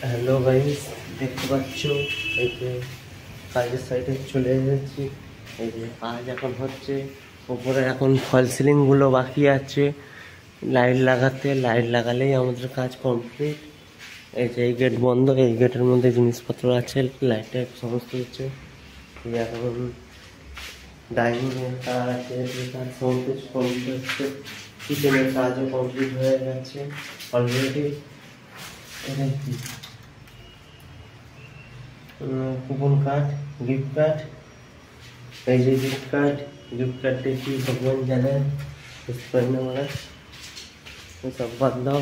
Hello guys, দেখতে পাচ্ছ এই যে কাজের সাইডে চলে এসেছি। এই যে কাজ এখন হচ্ছে, উপরে এখন ফল সিলিং গুলো বাকি আছে লাইট লাগাতে। লাইট লাগালেই আমাদের কাজ কমপ্লিট। এই যে এই গেট বন্ধ, এই গেটের মধ্যে জিনিসপত্র আছে, লাইট টাইট সমস্ত কিছু। এই এখন ডাইনিং এর কাজ আছে, কাজ সমস্ত কিছু কমপ্লিট হচ্ছে। কিচেনের কাজও কমপ্লিট হয়ে গেছে অলরেডি। এটাই কি কুপন কার্ড, গিফট কার্ড। এই যে গিফট কার্ড, গিফট কার্ডটা কি ভগবান জানেন, বুঝতে পারি না আমরা। সব বাদ দাও।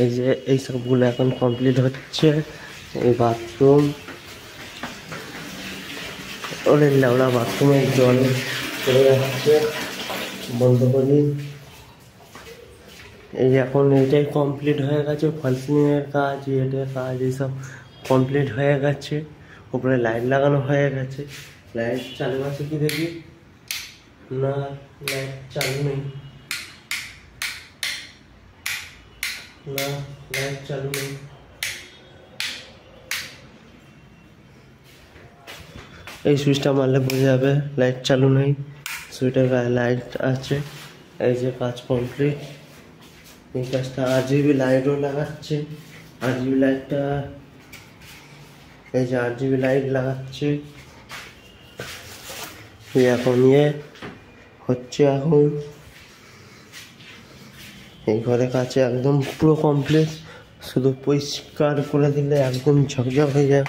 এই যে এই সবগুলো এখন কমপ্লিট হচ্ছে। এই বাথরুম, ওরে লেওড়া বাথরুমের জল চলে যাচ্ছে, বন্ধ করি। এই এখন এইটাই কমপ্লিট হয়ে গেছে, ফলসিলিংয়ের কাজ, ইয়েটের কাজ এইসব কমপ্লিট হয়ে গেছে। উপরে লাইট লাগানো হয়ে গেছে। লাইট চালু আছে কি দেখি, না লাইট চালু নেই, না লাইট চালু নেই। এই সুইচটা মারলে বোঝা যাবে লাইট চালু নেই। সুইচের গায়ে লাইট আছে। এই যে কাজ কমপ্লিট। এই কাজটা RGB লাইটও লাগাচ্ছে। RGB লাইটটা, এই যে RGB লাইট লাগাচ্ছে। এখন হচ্ছে, এখন এই ঘরে কাছে একদম পুরো কমপ্লিট, শুধু পরিষ্কার করে দিলে একদম ঝকঝক হয়ে যায়।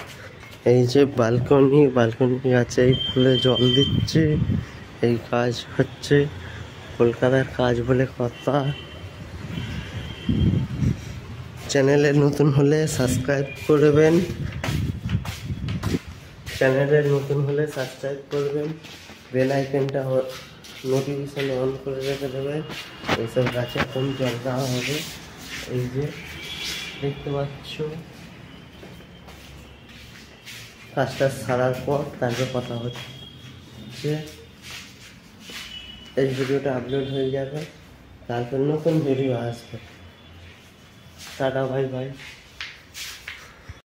এই যে বালকনি আছে, এই ফুলে জল দিচ্ছে। এই কাজ হচ্ছে, কলকাতার কাজ বলে কথা। চ্যানেলে নতুন হলে সাবস্ক্রাইব করবেন, বেল আইকনটা নোটিফিকেশন অন করে রেখে দেবেন। এইসব গাছে এখন জল দেওয়া হবে। এই যে দেখতে পাচ্ছ, কাজটা সারার পর তারপরে কথা হচ্ছে। এই ভিডিওটা আপলোড হয়ে যাবে, তারপর নতুন ভিডিও আসবে। Tata, bye bye.